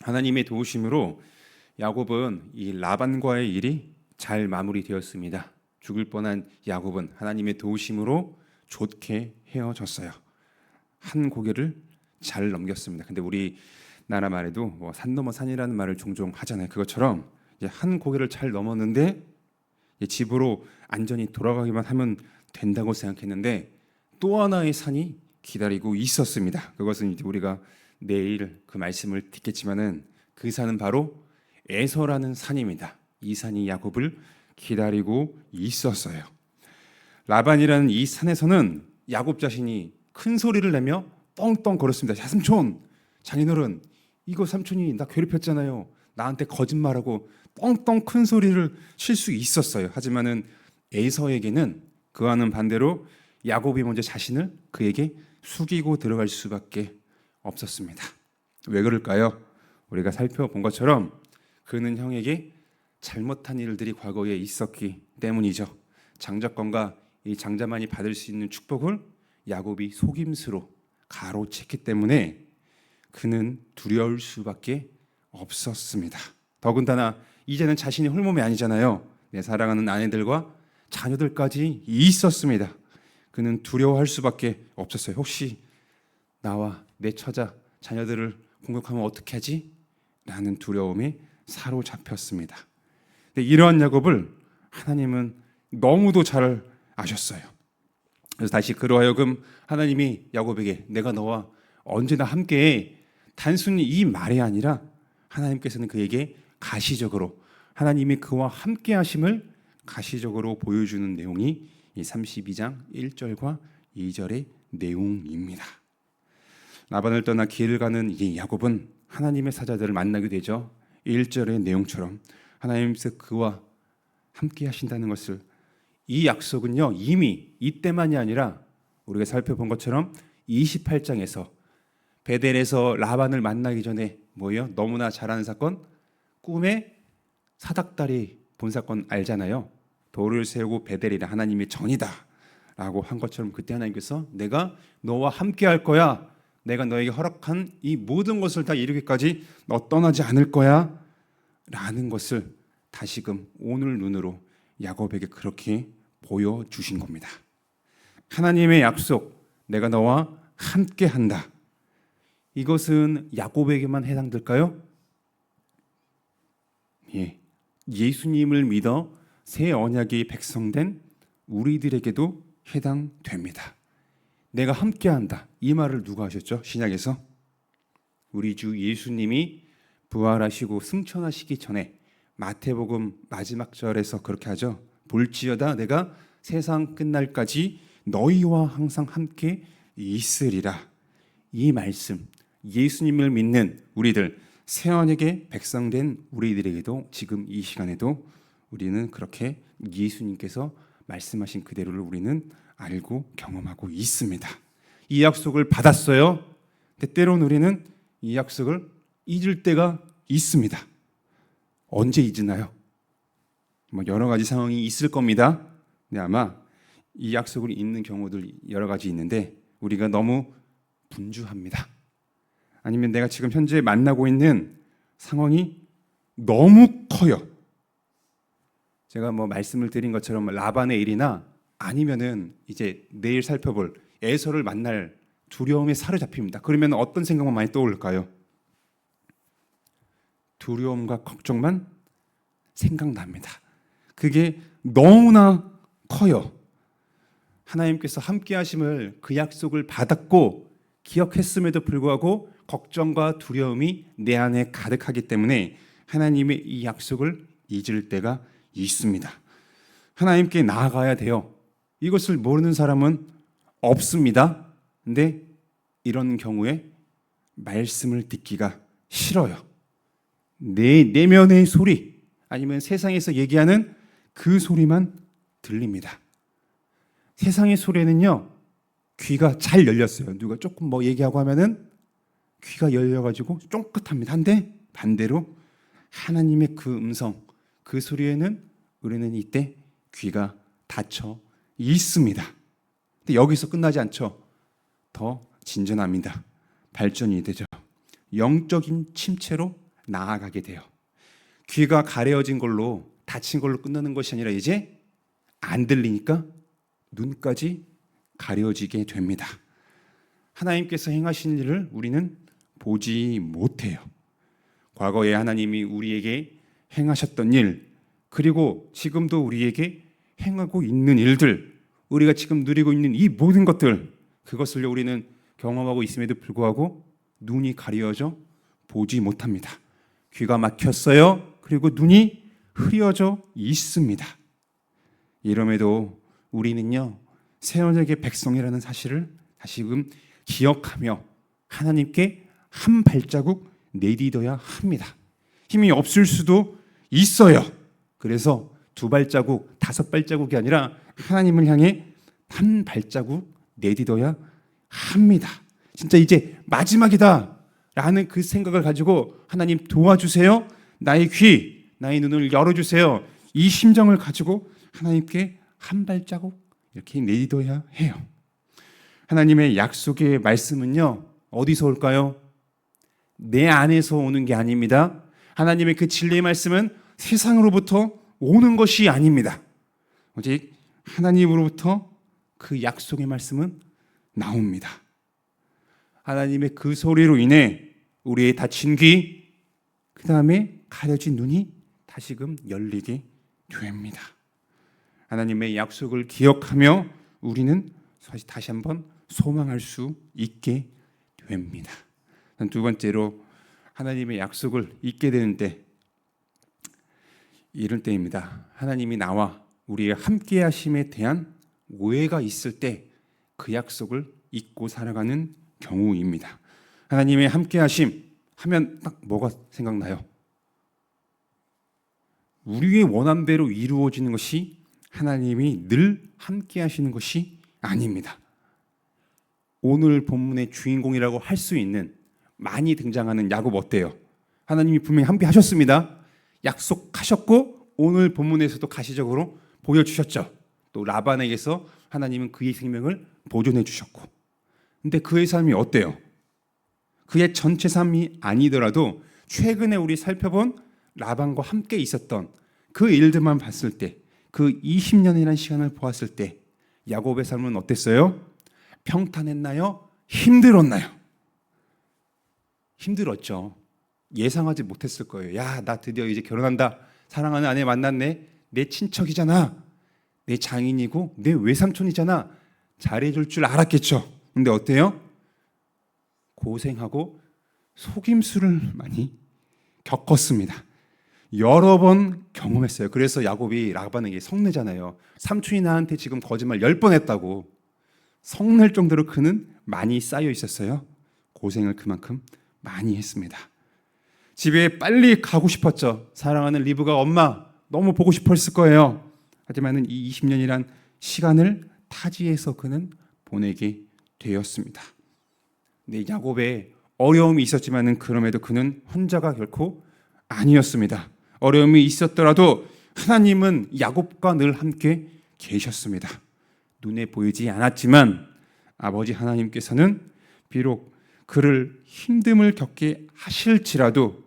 하나님의 도우심으로 야곱은 이 라반과의 일이 잘 마무리되었습니다. 죽을 뻔한 야곱은 하나님의 도우심으로 좋게 헤어졌어요. 한 고개를 잘 넘겼습니다. 근데 우리 나라 말에도 뭐 산 넘어 산이라는 말을 종종 하잖아요. 그것처럼 이제 한 고개를 잘 넘었는데 집으로 안전히 돌아가기만 하면 된다고 생각했는데 또 하나의 산이 기다리고 있었습니다. 그것은 이제 우리가 내일 그 말씀을 듣겠지만은 그 산은 바로 에서라는 산입니다. 이 산이 야곱을 기다리고 있었어요. 라반이라는 이 산에서는 야곱 자신이 큰 소리를 내며 뻥뻥 걸었습니다. 야 삼촌, 장인어른, 이거 삼촌이 나 괴롭혔잖아요. 나한테 거짓말하고 뻥뻥 큰 소리를 칠 수 있었어요. 하지만은 에서에게는 그와는 반대로 야곱이 먼저 자신을 그에게 숙이고 들어갈 수밖에 없었습니다. 왜 그럴까요? 우리가 살펴본 것처럼 그는 형에게 잘못한 일들이 과거에 있었기 때문이죠. 장자권과 이 장자만이 받을 수 있는 축복을 야곱이 속임수로 가로챘기 때문에 그는 두려울 수밖에 없었습니다. 더군다나 이제는 자신이 홀몸이 아니잖아요. 내 사랑하는 아내들과 자녀들까지 있었습니다. 그는 두려워할 수밖에 없었어요. 혹시 나와 내 처자, 자녀들을 공격하면 어떻게 하지? 라는 두려움에 사로잡혔습니다. 근데 이러한 야곱을 하나님은 너무도 잘 아셨어요. 그래서 다시 그로 하여금 하나님이 야곱에게 내가 너와 언제나 함께해, 단순히 이 말이 아니라 하나님께서는 그에게 가시적으로 하나님이 그와 함께 하심을 가시적으로 보여주는 내용이 이 32장 1절과 2절의 내용입니다. 라반을 떠나 길을 가는 이 야곱은 하나님의 사자들을 만나게 되죠. 1절의 내용처럼 하나님께서 그와 함께 하신다는 것을, 이 약속은요 이미 이때만이 아니라 우리가 살펴본 것처럼 28장에서 베델에서 라반을 만나기 전에 뭐예요? 너무나 잘 아는 사건, 꿈에 사닥다리 본 사건 알잖아요. 돌을 세우고 베델이라 하나님의 전이다 라고 한 것처럼 그때 하나님께서 내가 너와 함께 할 거야, 내가 너에게 허락한 이 모든 것을 다 이루기까지 너 떠나지 않을 거야 라는 것을 다시금 오늘 눈으로 야곱에게 그렇게 보여주신 겁니다. 하나님의 약속, 내가 너와 함께 한다. 이것은 야곱에게만 해당될까요? 예, 예수님을 믿어 새 언약의 백성된 우리들에게도 해당됩니다. 내가 함께한다. 이 말을 누가 하셨죠? 신약에서 우리 주 예수님이 부활하시고 승천하시기 전에 마태복음 마지막 절에서 그렇게 하죠. 볼지어다 내가 세상 끝날까지 너희와 항상 함께 있으리라. 이 말씀, 예수님을 믿는 우리들, 새 언약의 백성된 우리들에게도 지금 이 시간에도 우리는 그렇게 예수님께서 말씀하신 그대로를 우리는 알고 경험하고 있습니다. 이 약속을 받았어요. 근데 때로는 우리는 이 약속을 잊을 때가 있습니다. 언제 잊으나요? 뭐 여러 가지 상황이 있을 겁니다. 근데 아마 이 약속을 잊는 경우들 여러 가지 있는데 우리가 너무 분주합니다. 아니면 내가 지금 현재 만나고 있는 상황이 너무 커요. 제가 뭐 말씀을 드린 것처럼 라반의 일이나 아니면은 이제 내일 살펴볼 에서를 만날 두려움에 사로잡힙니다. 그러면 어떤 생각만 많이 떠올릴까요? 두려움과 걱정만 생각납니다. 그게 너무나 커요. 하나님께서 함께 하심을, 그 약속을 받았고 기억했음에도 불구하고 걱정과 두려움이 내 안에 가득하기 때문에 하나님의 이 약속을 잊을 때가 있습니다. 하나님께 나아가야 돼요. 이것을 모르는 사람은 없습니다. 근데 이런 경우에 말씀을 듣기가 싫어요. 내 내면의 소리, 아니면 세상에서 얘기하는 그 소리만 들립니다. 세상의 소리는요 귀가 잘 열렸어요. 누가 조금 뭐 얘기하고 하면은 귀가 열려가지고 쫑긋합니다. 한데 반대로 하나님의 그 음성, 그 소리에는 우리는 이때 귀가 닫혀 있습니다. 근데 여기서 끝나지 않죠. 더 진전합니다. 발전이 되죠. 영적인 침체로 나아가게 돼요. 귀가 가려진 걸로, 다친 걸로 끝나는 것이 아니라 이제 안 들리니까 눈까지 가려지게 됩니다. 하나님께서 행하신 일을 우리는 보지 못해요. 과거에 하나님이 우리에게 행하셨던 일, 그리고 지금도 우리에게 행하고 있는 일들, 우리가 지금 누리고 있는 이 모든 것들, 그것을 우리는 경험하고 있음에도 불구하고 눈이 가려져 보지 못합니다. 귀가 막혔어요. 그리고 눈이 흐려져 있습니다. 이럼에도 우리는요, 새 언약의 백성이라는 사실을 다시금 기억하며 하나님께 한 발자국 내딛어야 합니다. 힘이 없을 수도 있어요. 그래서 2발자국, 5발자국이 아니라 하나님을 향해 한 발자국 내딛어야 합니다. 진짜 이제 마지막이다 라는 그 생각을 가지고 하나님 도와주세요. 나의 귀, 나의 눈을 열어주세요. 이 심정을 가지고 하나님께 한 발자국 이렇게 내딛어야 해요. 하나님의 약속의 말씀은요, 어디서 올까요? 내 안에서 오는 게 아닙니다. 하나님의 그 진리의 말씀은 세상으로부터 오는 것이 아닙니다. 오직 하나님으로부터 그 약속의 말씀은 나옵니다. 하나님의 그 소리로 인해 우리의 다친 귀, 그 다음에 가려진 눈이 다시금 열리게 됩니다. 하나님의 약속을 기억하며 우리는 다시 한번 소망할 수 있게 됩니다. 두 번째로 하나님의 약속을 잊게 되는데 이럴 때입니다. 하나님이 나와 우리의 함께 하심에 대한 오해가 있을 때 그 약속을 잊고 살아가는 경우입니다. 하나님의 함께 하심 하면 딱 뭐가 생각나요? 우리의 원함대로 이루어지는 것이 하나님이 늘 함께 하시는 것이 아닙니다. 오늘 본문의 주인공이라고 할 수 있는 많이 등장하는 야곱 어때요? 하나님이 분명히 함께 하셨습니다. 약속하셨고 오늘 본문에서도 가시적으로 보여주셨죠. 또 라반에게서 하나님은 그의 생명을 보존해 주셨고, 근데 그의 삶이 어때요? 그의 전체 삶이 아니더라도 최근에 우리 살펴본 라반과 함께 있었던 그 일들만 봤을 때, 그 20년이라는 시간을 보았을 때 야곱의 삶은 어땠어요? 평탄했나요? 힘들었나요? 힘들었죠. 예상하지 못했을 거예요. 야, 나 드디어 이제 결혼한다. 사랑하는 아내 만났네. 내 친척이잖아. 내 장인이고 내 외삼촌이잖아. 잘해줄 줄 알았겠죠. 근데 어때요? 고생하고 속임수를 많이 겪었습니다. 여러 번 경험했어요. 그래서 야곱이 라반에게 성내잖아요. 삼촌이 나한테 지금 거짓말 10번 했다고. 성낼 정도로 그는 많이 쌓여 있었어요. 고생을 그만큼 많이 했습니다. 집에 빨리 가고 싶었죠. 사랑하는 리브가 엄마 너무 보고 싶었을 거예요. 하지만 이 20년이란 시간을 타지에서 그는 보내게 되었습니다. 근데 야곱의 어려움이 있었지만 그럼에도 그는 혼자가 결코 아니었습니다. 어려움이 있었더라도 하나님은 야곱과 늘 함께 계셨습니다. 눈에 보이지 않았지만 아버지 하나님께서는 비록 그를 힘듦을 겪게 하실지라도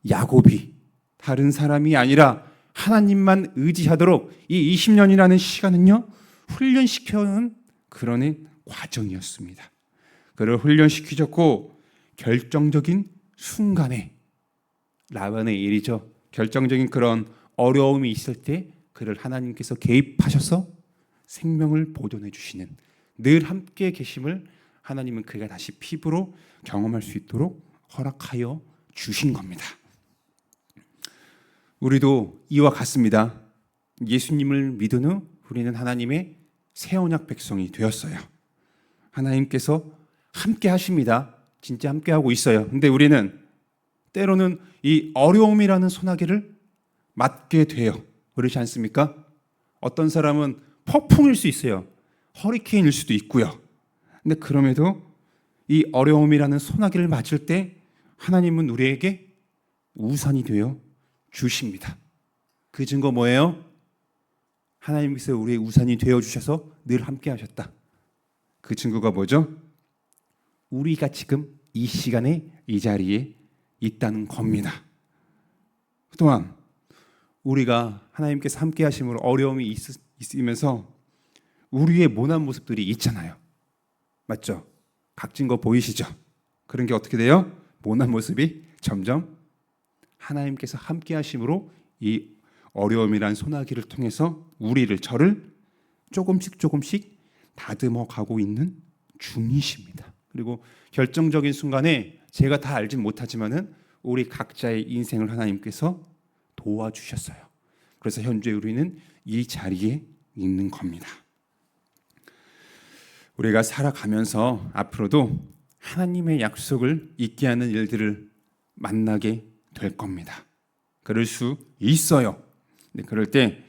야곱이 다른 사람이 아니라 하나님만 의지하도록 이 20년이라는 시간은요, 훈련시켜는 그런 과정이었습니다. 그를 훈련시키셨고 결정적인 순간에 라반의 일이죠. 결정적인 그런 어려움이 있을 때 그를 하나님께서 개입하셔서 생명을 보존해 주시는, 늘 함께 계심을 하나님은 그가 다시 피부로 경험할 수 있도록 허락하여 주신 겁니다. 우리도 이와 같습니다. 예수님을 믿은 후 우리는 하나님의 새 언약 백성이 되었어요. 하나님께서 함께 하십니다. 진짜 함께 하고 있어요. 근데 우리는 때로는 이 어려움이라는 소나기를 맞게 돼요. 그렇지 않습니까? 어떤 사람은 폭풍일 수 있어요. 허리케인일 수도 있고요. 근데 그럼에도 이 어려움이라는 소나기를 맞을 때 하나님은 우리에게 우산이 되어 주십니다. 그 증거 뭐예요? 하나님께서 우리의 우산이 되어 주셔서 늘 함께 하셨다. 그 증거가 뭐죠? 우리가 지금 이 시간에 이 자리에 있다는 겁니다. 또한 우리가 하나님께서 함께 하심으로 어려움이 있으면서 우리의 모난 모습들이 있잖아요. 맞죠? 각진 거 보이시죠? 그런 게 어떻게 돼요? 모난 모습이 점점 하나님께서 함께 하심으로 이 어려움이란 소나기를 통해서 저를 조금씩 다듬어 가고 있는 중이십니다. 그리고 결정적인 순간에 제가 다 알진 못하지만은 우리 각자의 인생을 하나님께서 도와주셨어요. 그래서 현재 우리는 이 자리에 있는 겁니다. 우리가 살아가면서 앞으로도 하나님의 약속을 잊게 하는 일들을 만나게 될 겁니다. 그럴 수 있어요. 근데 그럴 때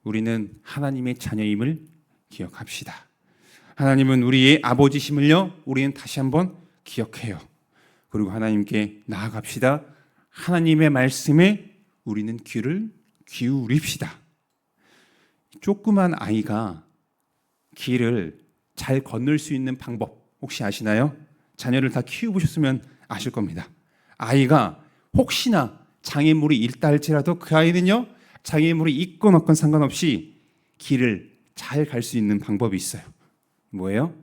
우리는 하나님의 자녀임을 기억합시다. 하나님은 우리의 아버지심을요, 우리는 다시 한번 기억해요. 그리고 하나님께 나아갑시다. 하나님의 말씀에 우리는 귀를 기울입시다. 조그만 아이가 길을 잘 건널 수 있는 방법 혹시 아시나요? 자녀를 다 키워보셨으면 아실 겁니다. 아이가 혹시나 장애물이 있다 할지라도 그 아이는요, 장애물이 있건 없건 상관없이 길을 잘 갈 수 있는 방법이 있어요. 뭐예요?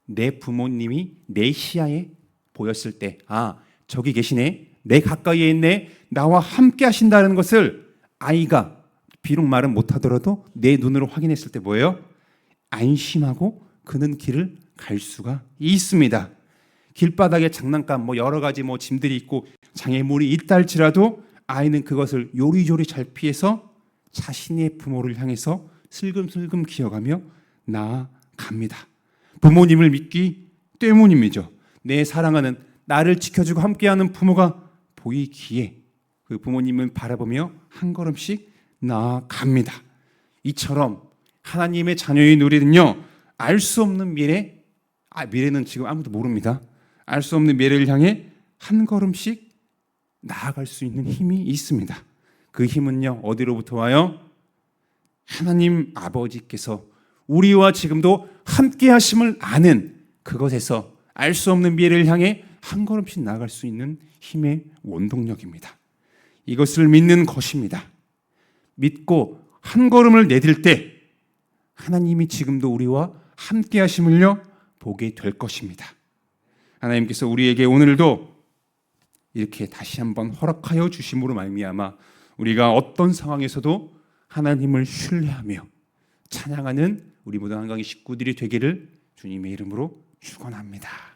내 부모님이 내 시야에 보였을 때, 아, 저기 계시네, 내 가까이에 있네, 나와 함께 하신다는 것을 아이가 비록 말은 못하더라도 내 눈으로 확인했을 때 뭐예요? 안심하고 그는 길을 갈 수가 있습니다. 길바닥에 장난감 여러 가지 짐들이 있고 장애물이 있다 할지라도 아이는 그것을 요리조리 잘 피해서 자신의 부모를 향해서 슬금슬금 기어가며 나아갑니다. 부모님을 믿기 때문입니다. 내 사랑하는 나를 지켜주고 함께하는 부모가 보이기에 그 부모님을 바라보며 한 걸음씩 나아갑니다. 이처럼 하나님의 자녀인 우리는요, 알 수 없는 미래, 미래는 지금 아무도 모릅니다. 알 수 없는 미래를 향해 한 걸음씩 나아갈 수 있는 힘이 있습니다. 그 힘은요, 어디로부터 와요? 하나님 아버지께서 우리와 지금도 함께 하심을 아는 그것에서 알 수 없는 미래를 향해 한 걸음씩 나아갈 수 있는 힘의 원동력입니다. 이것을 믿는 것입니다. 믿고 한 걸음을 내딜 때 하나님이 지금도 우리와 함께 하심을요, 보게 될 것입니다. 하나님께서 우리에게 오늘도 이렇게 다시 한번 허락하여 주심으로 말미암아 우리가 어떤 상황에서도 하나님을 신뢰하며 찬양하는 우리 모든 한강의 식구들이 되기를 주님의 이름으로 축원합니다.